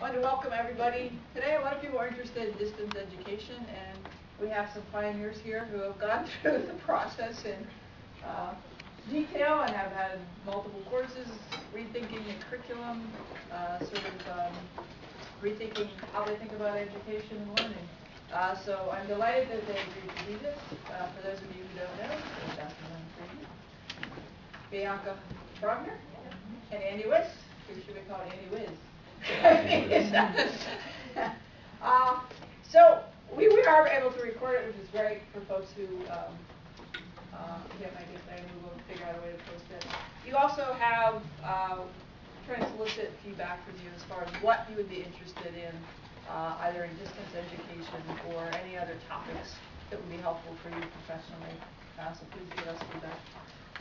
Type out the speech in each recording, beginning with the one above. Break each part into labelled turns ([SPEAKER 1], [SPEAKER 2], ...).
[SPEAKER 1] I wanted to welcome everybody. Today, a lot of people are interested in distance education, and we have some pioneers here who have gone through the process in detail and have had multiple courses, rethinking the curriculum, rethinking how they think about education and learning. So I'm delighted that they agreed to do this. For those of you who don't know, Dr. Lynn Friedman, Bianca Brogner, and Andy Wiss, who should be called Andy Wiz. So we are able to record it, which is great for folks who get my gift. I know we'll figure out a way to post it. You also have trying to solicit feedback from you as far as what you would be interested in, either in distance education or any other topics that would be helpful for you professionally. So please give us feedback.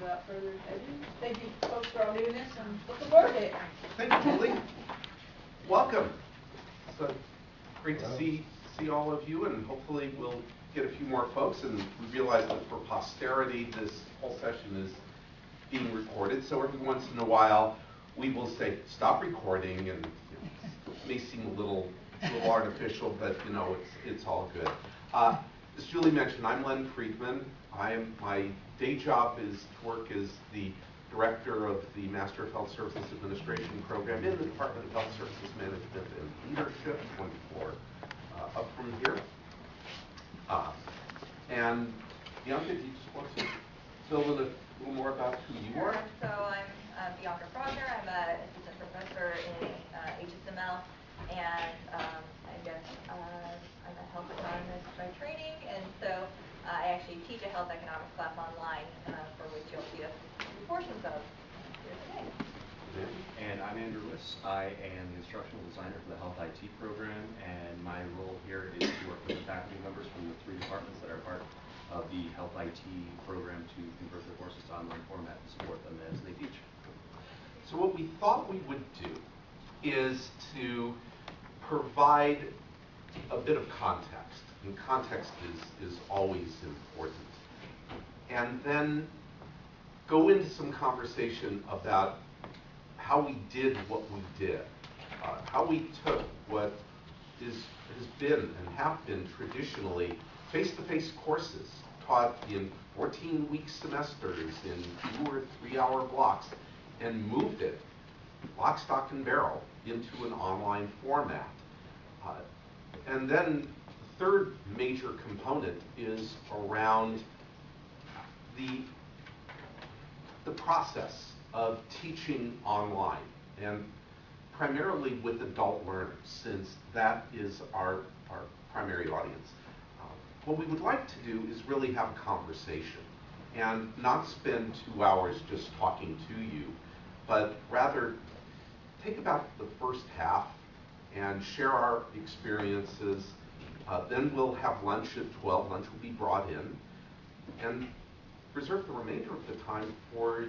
[SPEAKER 1] Without further ado, thank you folks for all doing this, and looking forward to it.
[SPEAKER 2] Thank you, Julie. Welcome. So great to see all of you, and hopefully we'll get a few more folks. And we realize that for posterity, this whole session is being recorded. So every once in a while, we will say, "Stop recording," and it may seem a little artificial, but it's all good. As Julie mentioned, I'm Len Friedman. My day job is to work as the Director of the Master of Health Services Administration program in the Department of Health Services Management and Leadership, one floor up from here. And Bianca, do you just want to fill in a little more about who you are?
[SPEAKER 3] So I'm Bianca Frogner. I'm an assistant professor in HSML, and I guess I'm a health economist by training, and so I actually teach a health economics class online, for which you'll see portions of here today.
[SPEAKER 4] And I'm Andrew Wiss. I am the instructional designer for the Health IT program, and my role here is to work with the faculty members from the 3 departments that are part of the Health IT program to convert their courses to online format and support them as they teach.
[SPEAKER 2] So what we thought we would do is to provide a bit of context, and context is always important. And then go into some conversation about how we did what we did, how we took what has been and have been traditionally face-to-face courses taught in 14-week semesters in 2 or 3-hour blocks and moved it lock, stock, and barrel into an online format. And then the third major component is around the process of teaching online, and primarily with adult learners, since that is our primary audience. What we would like to do is really have a conversation and not spend 2 hours just talking to you, but rather take about the first half and share our experiences. Then we'll have lunch at 12. Lunch will be brought in, and reserve the remainder of the time for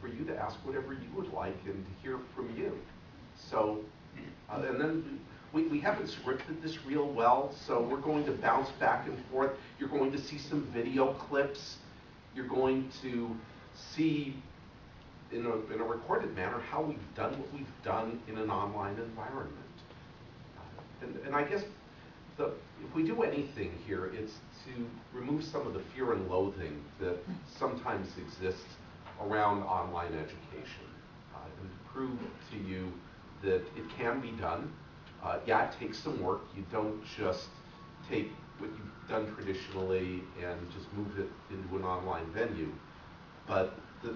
[SPEAKER 2] you to ask whatever you would like and to hear from you. So, and then we haven't scripted this real well, so we're going to bounce back and forth. You're going to see some video clips. You're going to see in a recorded manner how we've done what we've done in an online environment. And I guess if we do anything here, it's to remove some of the fear and loathing that sometimes exists around online education, and to prove to you that it can be done. Yeah, it takes some work. You don't just take what you've done traditionally and just move it into an online venue, but the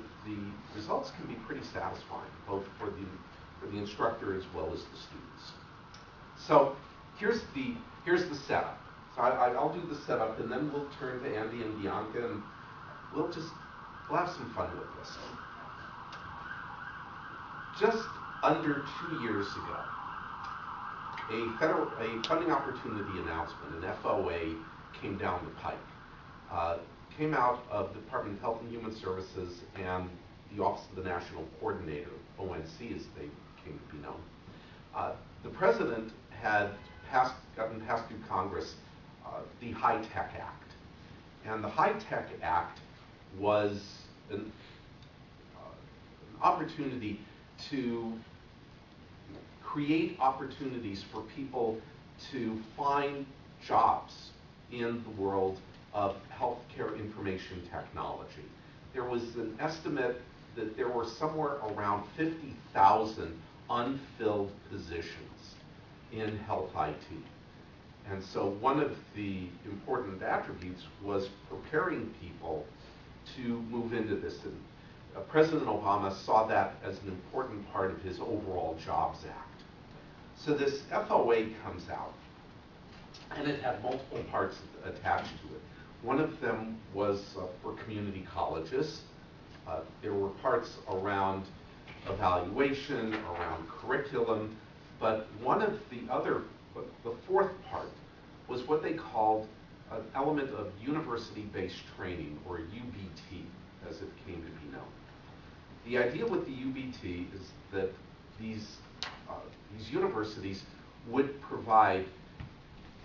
[SPEAKER 2] results can be pretty satisfying, both for the instructor as well as the students. So here's the setup. So I'll do the setup, and then we'll turn to Andy and Bianca, and we'll have some fun with this. Just under 2 years ago, a funding opportunity announcement, an FOA, came down the pike. Came out of the Department of Health and Human Services and the Office of the National Coordinator, ONC as they came to be known. The president had gotten passed through Congress the HITECH Act. And the HITECH Act was an opportunity to create opportunities for people to find jobs in the world of healthcare information technology. There was an estimate that there were somewhere around 50,000 unfilled positions in health IT. And so one of the important attributes was preparing people to move into this. And President Obama saw that as an important part of his overall Jobs Act. So this FOA comes out, and it had multiple parts attached to it. One of them was for community colleges. There were parts around evaluation, around curriculum, but one of the fourth part was what they called an element of university-based training, or UBT, as it came to be known. The idea with the UBT is that these universities would provide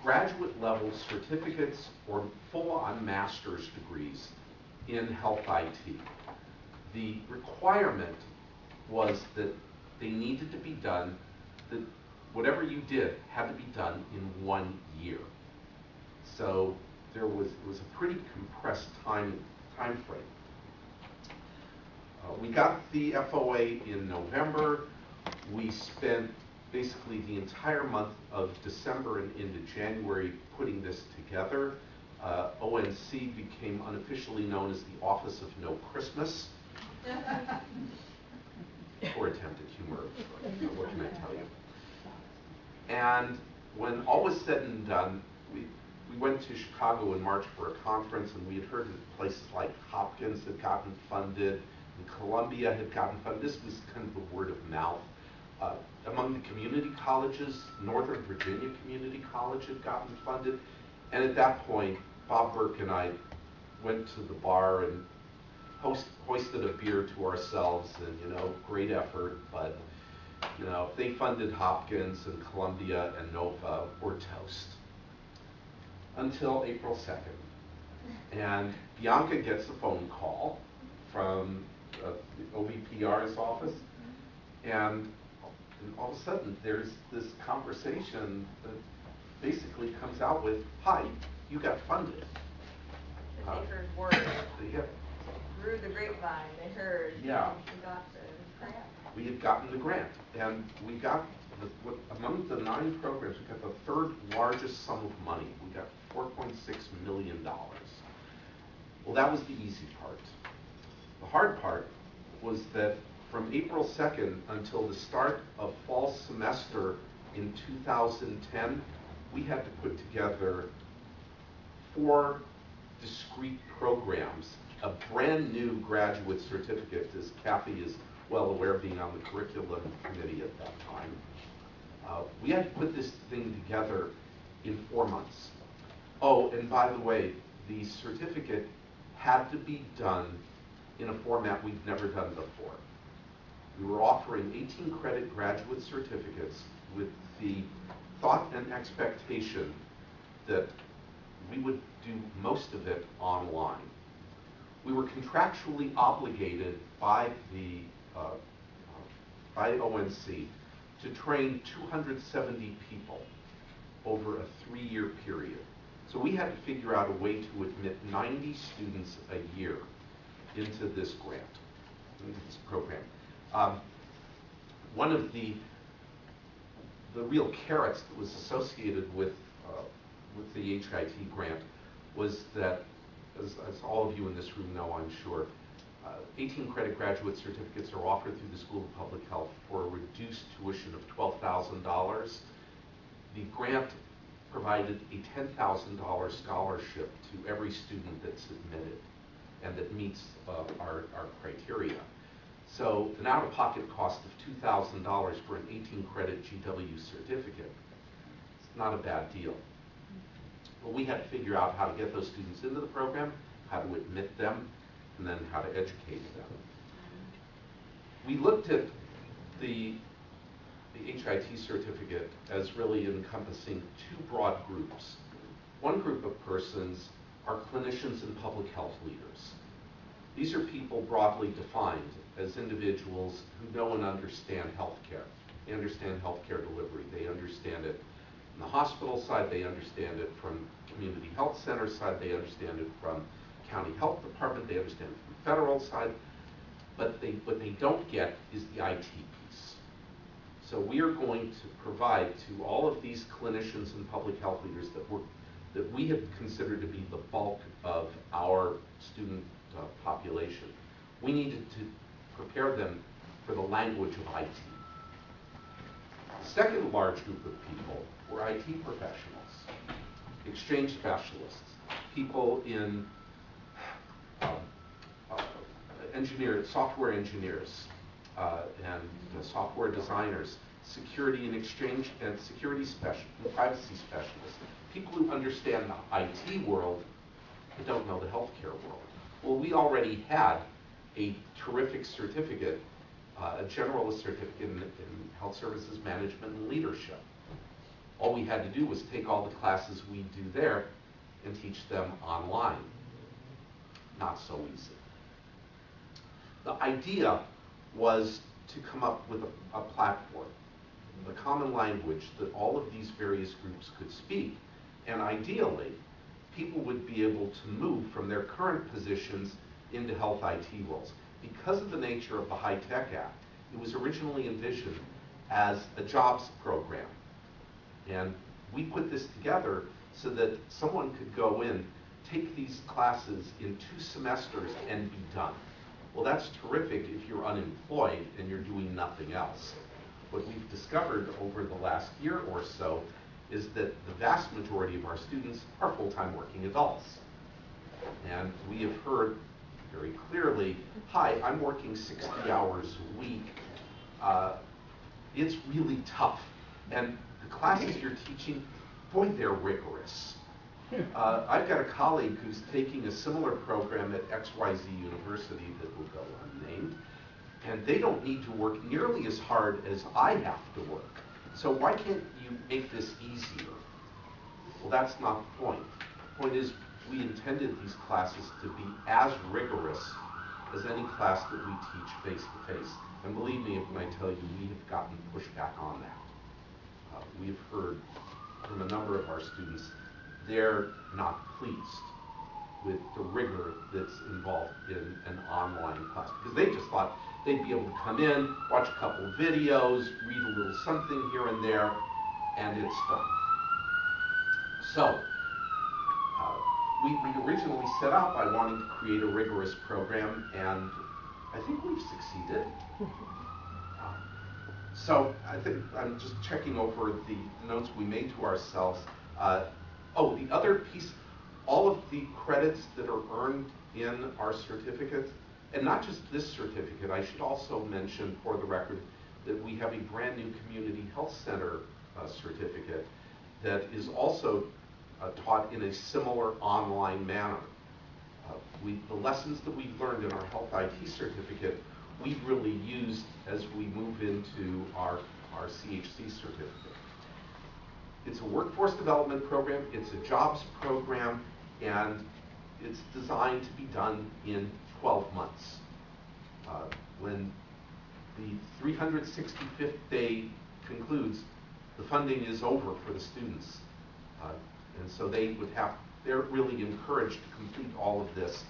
[SPEAKER 2] graduate-level certificates or full-on master's degrees in health IT. The requirement was that they needed to be done, that whatever you did had to be done in 1 year. So it was a pretty compressed time frame. We got the FOA in November. We spent basically the entire month of December and into January putting this together. ONC became unofficially known as the Office of No Christmas. Poor attempt at humor, what can I tell you? And when all was said and done, we went to Chicago in March for a conference, and we had heard that places like Hopkins had gotten funded, and Columbia had gotten funded. This was kind of the word of mouth. Among the community colleges, Northern Virginia Community College had gotten funded, and at that point, Bob Burke and I went to the bar and hoisted a beer to ourselves, and great effort, but if they funded Hopkins and Columbia and Nova, we're toast. Until April 2nd. And Bianca gets a phone call from the OVPR's office, and all of a sudden there's this conversation that basically comes out with, "Hi, you got funded."
[SPEAKER 3] They heard word.
[SPEAKER 2] Yeah.
[SPEAKER 3] Through the grapevine, they heard.
[SPEAKER 2] Yeah.
[SPEAKER 3] We got the grant.
[SPEAKER 2] We had gotten the grant, and we got, among the 9 programs, we got the 3rd largest sum of money. We got $4.6 million. Well, that was the easy part. The hard part was that from April 2nd until the start of fall semester in 2010, we had to put together 4 discrete programs, a brand new graduate certificate, as Kathy is well aware, being on the curriculum committee at that time. We had to put this thing together in 4 months. Oh, and by the way, the certificate had to be done in a format we've never done before. We were offering 18 credit graduate certificates with the thought and expectation that we would do most of it online. We were contractually obligated by ONC to train 270 people over a 3-year period. So we had to figure out a way to admit 90 students a year into this grant, into this program. One of the real carrots that was associated with the HIT grant was that, as all of you in this room know, I'm sure, 18 credit graduate certificates are offered through the School of Public Health for a reduced tuition of $12,000. The grant provided a $10,000 scholarship to every student that's admitted and that meets our criteria. So an out-of-pocket cost of $2,000 for an 18-credit GW certificate, it's not a bad deal. But we had to figure out how to get those students into the program, how to admit them, and then how to educate them. We looked at the HIT certificate as really encompassing 2 broad groups. One group of persons are clinicians and public health leaders. These are people broadly defined as individuals who know and understand healthcare. They understand healthcare delivery. They understand it from the hospital side. They understand it from community health center side. They understand it from county health department. They understand it from federal side. But what they don't get is the IT piece. So we are going to provide to all of these clinicians and public health leaders that we have considered to be the bulk of our student population. We needed to prepare them for the language of IT. The second large group of people were IT professionals, exchange specialists, people in software engineers, and software designers, security and exchange and security specialists, privacy specialists, people who understand the IT world but don't know the healthcare world. Well, we already had a terrific certificate, a generalist certificate in health services management and leadership. All we had to do was take all the classes we do there and teach them online. Not so easy. The idea was to come up with a platform, a common language that all of these various groups could speak, and ideally, people would be able to move from their current positions into health IT roles. Because of the nature of the HITECH Act, it was originally envisioned as a jobs program. And we put this together so that someone could go in, take these classes in 2 semesters and be done. Well, that's terrific if you're unemployed and you're doing nothing else. What we've discovered over the last year or so is that the vast majority of our students are full-time working adults. And we have heard very clearly, hi, I'm working 60 hours a week. It's really tough. And the classes you're teaching, boy, they're rigorous. I've got a colleague who's taking a similar program at XYZ University that will go unnamed, and they don't need to work nearly as hard as I have to work. So why can't you make this easier? Well, that's not the point. The point is, we intended these classes to be as rigorous as any class that we teach face-to-face. And believe me when I tell you, we have gotten pushback on that. We've heard from a number of our students, they're not pleased with the rigor that's involved in an online class, because they just thought they'd be able to come in, watch a couple of videos, read a little something here and there, and it's done. So, we originally set out by wanting to create a rigorous program, and I think we've succeeded. So I think I'm just checking over the notes we made to ourselves. The other piece, all of the credits that are earned in our certificate, and not just this certificate, I should also mention for the record that we have a brand new community health center certificate that is also taught in a similar online manner. The lessons that we've learned in our health IT certificate, we've really used as we move into our CHC certificate. It's a workforce development program, it's a jobs program, and it's designed to be done in 12 months. When the 365th day concludes, the funding is over for the students. And so they're really encouraged to complete all of this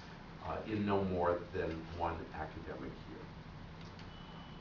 [SPEAKER 2] in no more than 1 academic year.